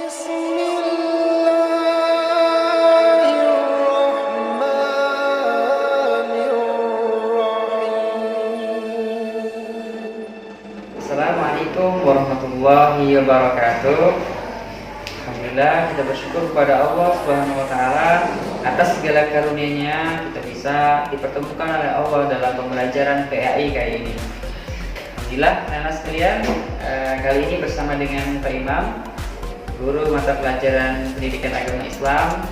Assalamualaikum warahmatullahi wabarakatuh. Alhamdulillah, kita bersyukur kepada Allah Subhanahu wa taala atas segala karunia-Nya kita bisa dipertemukan oleh Allah dalam pembelajaran PAI kali ini. Alhamdulillah, anak-anak sekalian, kali ini bersama dengan Pak Imam, guru mata pelajaran Pendidikan Agama Islam.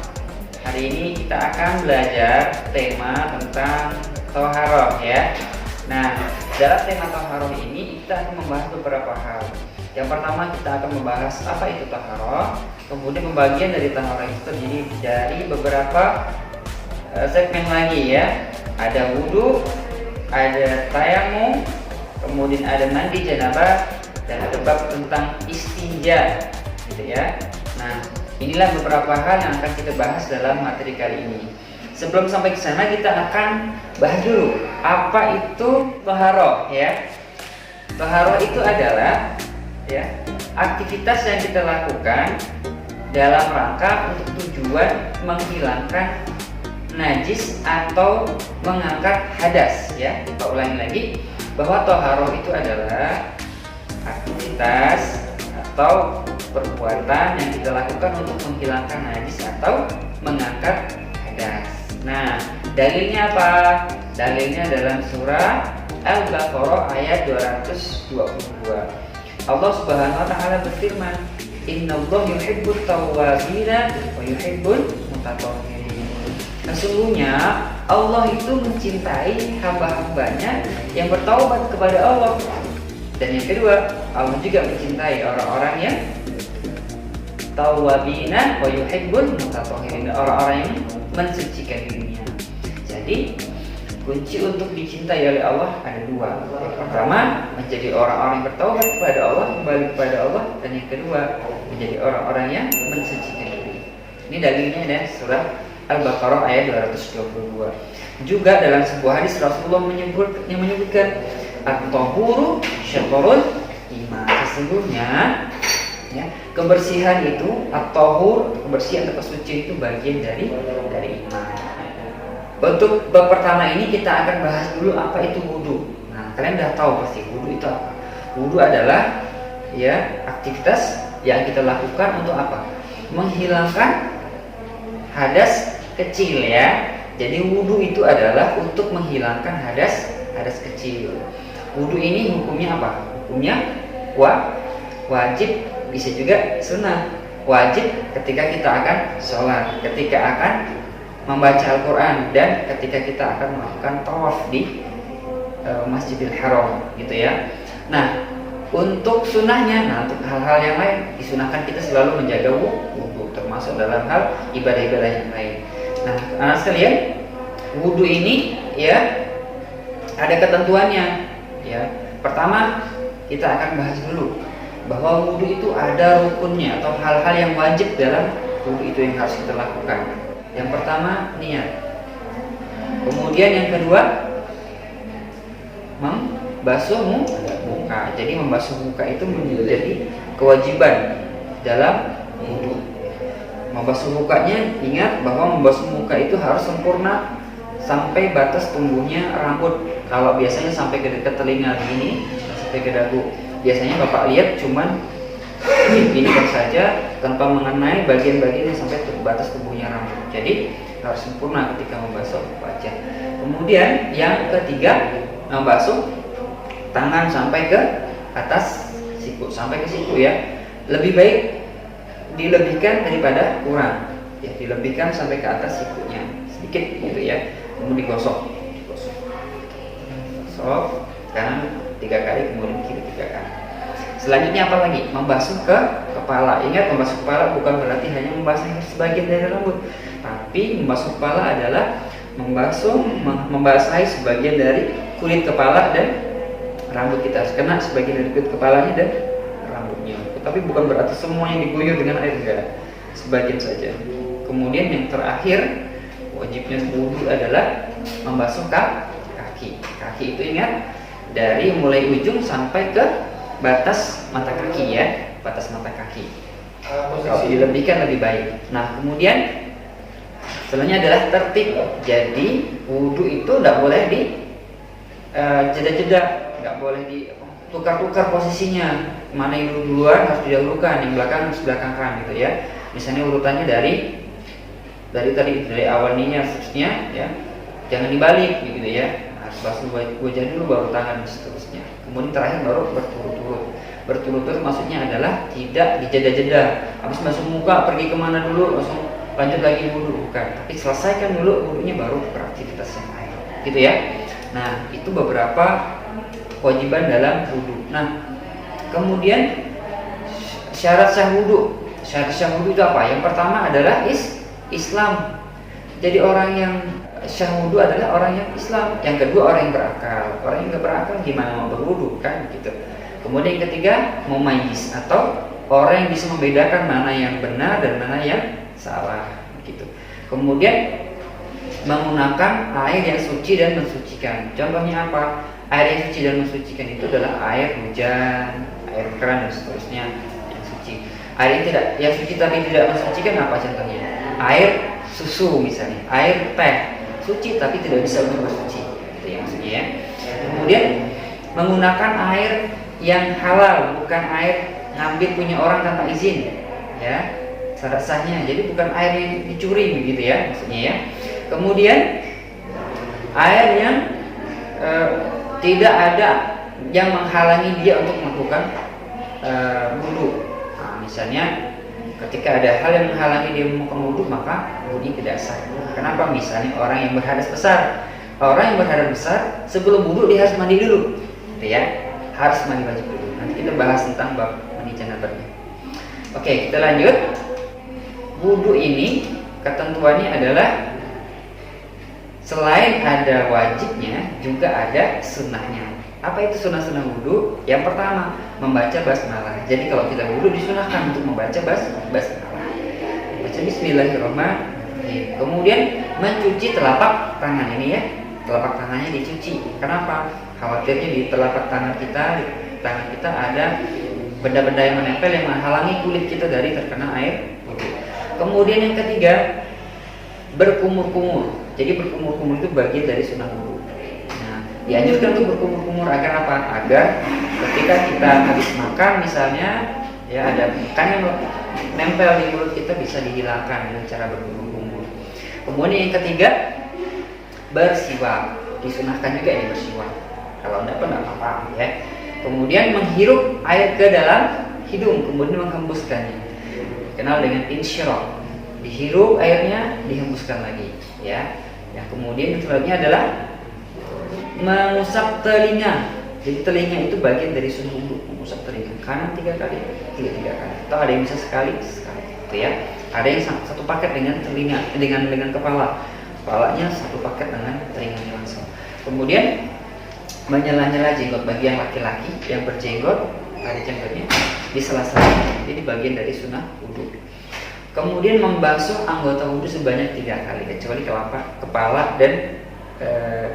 Hari ini kita akan belajar tema tentang thaharah ya. Nah, dalam tema thaharah ini kita akan membahas beberapa hal. Yang pertama kita akan membahas apa itu thaharah. Kemudian pembagian dari thaharah itu terdiri dari beberapa segmen lagi ya. Ada wudu, ada tayamum, kemudian ada mandi janabah, dan ada bab tentang istinja gitu ya. Nah, inilah beberapa hal yang akan kita bahas dalam materi kali ini. Sebelum sampai ke sana kita akan bahas dulu apa itu thaharah ya. Thaharah itu adalah ya aktivitas yang kita lakukan dalam rangka untuk tujuan menghilangkan najis atau mengangkat hadas ya. Kita ulangi lagi bahwa thaharah itu adalah aktivitas atau perbuatan yang kita lakukan untuk menghilangkan najis atau mengangkat hadas. Nah, dalilnya apa? Dalilnya dalam surah Al-Baqarah ayat 222. Allah Subhanahu wa taala berfirman, "Innallaha yuhibbut tawwabina wa yuhibbul mutatahhirin." Sesungguhnya Allah itu mencintai hamba-hambanya yang bertaubat kepada Allah. Dan yang kedua, Allah juga mencintai orang-orang yang tawwabina wa yuhibbul mutatahhirin, orang-orang yang mensucikan dirinya. Jadi kunci untuk dicintai oleh Allah ada dua. Yang pertama, menjadi orang-orang yang bertaubat kepada Allah, kembali kepada Allah, dan yang kedua, menjadi orang-orang yang mensucikan diri. Ini dalilnya dari surah Al-Baqarah ayat 222. Juga dalam sebuah hadis Rasulullah menyebutkan at-tahuru syatrul iman. Sesungguhnya ya, kebersihan itu at-tahur, kebersihan atau kesucian itu bagian dari iman. Untuk bab pertama ini kita akan bahas dulu apa itu wudu. Nah, kalian udah tahu pasti wudu itu apa. Wudu adalah ya aktivitas yang kita lakukan untuk apa? Menghilangkan hadas kecil ya. Jadi wudu itu adalah untuk menghilangkan hadas kecil. Wudu ini hukumnya apa? Hukumnya wajib, bisa juga sunnah. Wajib ketika kita akan sholat, ketika akan membaca Al-Quran, dan ketika kita akan melakukan tawaf di Masjidil Haram gitu ya. Nah, untuk sunnahnya, untuk hal-hal yang lain disunahkan kita selalu menjaga wudu, termasuk dalam hal ibadah-ibadah yang lain. Nah, anak sekalian, wudu ini ya ada ketentuannya ya. Pertama kita akan bahas dulu bahwa wudu itu ada rukunnya atau hal-hal yang wajib dalam wudu itu yang harus kita lakukan. Yang pertama niat. Kemudian yang kedua membasuh muka. Jadi membasuh muka itu menjadi kewajiban dalam wudu. Membasuh mukanya, ingat bahwa membasuh muka itu harus sempurna sampai batas tumbuhnya rambut. Kalau biasanya sampai ke dekat telinga gini, sampai ke dagu. Biasanya Bapak lihat cuman ini saja tanpa mengenai bagian-bagian yang sampai batas tubuhnya rambut. Jadi harus sempurna ketika membasuh wajah. Kemudian yang ketiga, membasuh tangan sampai ke atas siku, sampai ke siku ya. Lebih baik dilebihkan daripada kurang. Ya, dilebihkan sampai ke atas sikunya sedikit gitu ya. Kemudian digosok. Gosok kanan 3 kali, kemudian kiri 3 kali. Selanjutnya apa lagi? Membasuh ke kepala. Ingat, membasuh kepala bukan berarti hanya membasuh sebagian dari rambut, tapi membasuh kepala adalah membasahi sebagian dari kulit kepala dan rambut. Kita harus kena sebagian dari kulit kepalanya dan rambutnya. Tapi bukan berarti semuanya diguyur dengan air, enggak. Sebagian saja. Kemudian yang terakhir, wajibnya wudu adalah membasuh kaki. Kaki itu ingat dari mulai ujung sampai ke batas mata kaki ya, batas mata kaki. Kalau dilebihkan lebih baik. Nah, kemudian selanjutnya adalah tertib. Jadi wudhu itu tidak boleh di jeda-jeda, nggak boleh di tukar-tukar posisinya. Mana yang duluan harus didahulukan, yang belakang harus belakangkan gitu ya. Misalnya urutannya dari awal niat seterusnya ya, jangan dibalik gitu ya. Harus basuh wajah dulu baru tangan dan seterusnya. Kemudian terakhir baru berturut-turut. Berturut-turut maksudnya adalah tidak dijeda-jeda. Habis basuh muka pergi kemana dulu langsung lanjut lagi wudhu, bukan. Tapi selesaikan dulu wudhunya baru beraktivitas yang lain, gitu ya. Nah, itu beberapa kewajiban dalam wudhu. Nah, kemudian syarat sah wudhu. Syarat sah wudhu itu apa? Yang pertama adalah Islam. Jadi orang yang sah wudhu adalah orang yang Islam. Yang kedua orang yang berakal. Orang yang nggak berakal gimana mau berwudhu kan? Gitu. Kemudian yang ketiga mumayyiz atau orang yang bisa membedakan mana yang benar dan mana yang salah. Gitu. Kemudian menggunakan air yang suci dan mensucikan. Contohnya apa? Air yang suci dan mensucikan itu adalah air hujan, air keran dan seterusnya yang suci. Air yang suci tapi tidak mensucikan apa contohnya? Air susu misalnya, air teh suci tapi tidak bisa untuk bersuci. Itu yang maksudnya ya. Kemudian menggunakan air yang halal, bukan air ngambil punya orang tanpa izin, ya. Syarat sahnya. Jadi bukan air yang dicuri begitu ya maksudnya ya. Kemudian air yang tidak ada yang menghalangi dia untuk melakukan wudhu. Nah, misalnya ketika ada hal yang menghalangi dia melakukan wudhu, maka wudhu tidak sah. Kenapa? Misalnya orang yang berhadas besar. Orang yang berhadas besar sebelum wudhu dia harus mandi dulu, gitu ya. Harus mandi wajib dulu. Nanti kita bahas tentang bab mandi janabatnya. Oke, kita lanjut. Wudhu ini ketentuannya adalah selain ada wajibnya, juga ada sunnahnya. Apa itu sunnah-sunnah wudhu? Yang pertama, membaca basmalah. Jadi kalau kita wudhu disunahkan untuk membaca basmalah. Baca Bismillahirrahmanirrahim. Kemudian mencuci telapak tangan ini ya. Telapak tangannya dicuci. Kenapa? Khawatirnya di telapak tangan kita ada benda-benda yang menempel yang menghalangi kulit kita dari terkena air wudhu. Kemudian yang ketiga, berkumur-kumur. Jadi berkumur-kumur itu bagian dari sunnah wudhu. Nah, dianjurkan untuk berkumur-kumur agar apa? Agar ketika kita habis makan misalnya, ya ada makanan yang nempel di mulut kita bisa dihilangkan dengan cara berkumur-kumur. Kemudian yang ketiga, bersiwak. Disunahkan juga ini bersiwak. Kalau enggak pun enggak apa-apa ya. Kemudian menghirup air ke dalam hidung, kemudian menghembuskannya. Dikenal dengan insyirah. Dihirup airnya, dihembuskan lagi, ya. Yang kemudian selanjutnya adalah mengusap telinga. Jadi telinga itu bagian dari sunnah wudhu, mengusap telinga. Kanan 3 kali, kiri 3 kali. Atau ada yang bisa sekali, gitu ya. Ada yang satu paket dengan telinga, dengan kepala. Kepalanya satu paket dengan telinganya langsung. Kemudian menyela-nyela jenggot bagi yang laki-laki yang berjenggot, ada jenggotnya di sela-sela. Jadi bagian dari sunnah wudhu. Kemudian membasuh anggota wudhu sebanyak 3 kali, kecuali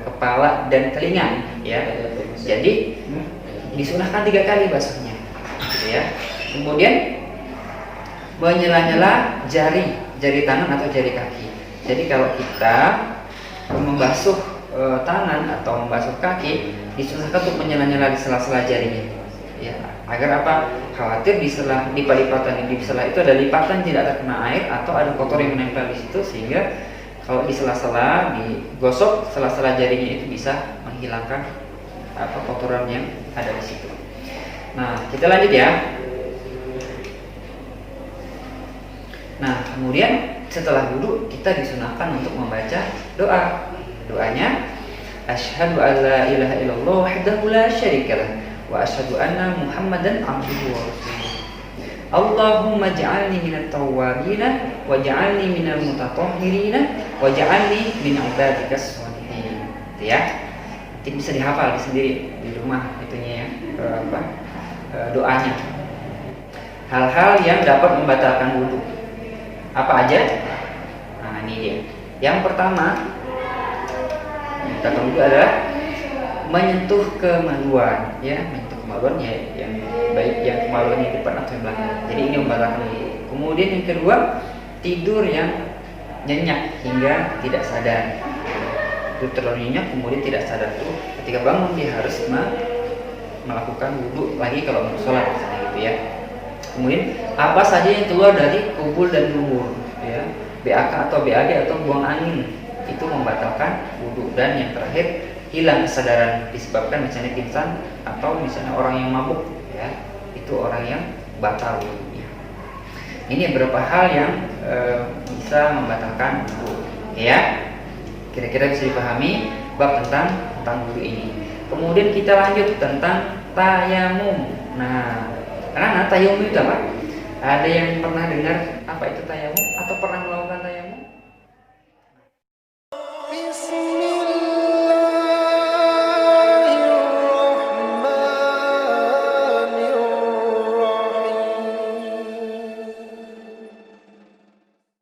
kepala dan telinga, ya. Jadi disunahkan 3 kali basuhnya, gitu ya. Kemudian menyela-nyela jari tangan atau jari kaki. Jadi kalau kita membasuh tangan atau membasuh kaki, disunahkan untuk menyela-nyela di sela-sela jarinya, ya. Agar apa? Khawatir di sela itu ada lipatan tidak terkena air atau ada kotor yang menempel di situ, sehingga kalau di sela-sela digosok sela-sela jarinya itu bisa menghilangkan kotoran yang ada di situ. Nah, kita lanjut ya. Nah, kemudian setelah wudhu kita disunahkan untuk membaca doa. Doanya asyhadu alla ilaha illallah wahdahu la syarikalah wa asyhadu anna Muhammadan abduhu wa rasuluh. Allahumma ja'alni minat tawwabina waj'alni minal mutatahhirina waj'alni min ibadikas sholihin. Itu ya. Nanti bisa dihafal sendiri di rumah itunya ya. Doanya. Hal-hal yang dapat membatalkan wudu. Apa aja? Nah, ini dia. Yang pertama, membatalkan wudu adalah menyentuh kemaluan, ya, menyentuh kemaluan ya, yang baik yang kemaluan yang depan atau yang belakang. Jadi ini membatalkan wudu. Kemudian yang kedua, tidur yang nyenyak hingga tidak sadar. Itu terlalu nyenyak kemudian tidak sadar tuh ketika bangun dia harus melakukan wudhu lagi kalau mau sholat misalnya gitu ya. Kemudian apa saja yang keluar dari kubul dan dubur ya, BAK atau BAD atau buang angin itu membatalkan wudhu. Dan yang terakhir, hilang kesadaran disebabkan misalnya pingsan atau misalnya orang yang mabuk ya, itu orang yang batal wudhunya. Ini beberapa hal yang bisa membatalkan wudhu ya. Kira-kira bisa dipahami bab tentang wudhu ini. Kemudian kita lanjut tentang tayamum. Nah, karena tayamum itu apa? Ada yang pernah dengar apa itu tayamum atau pernah melakukan tayamum?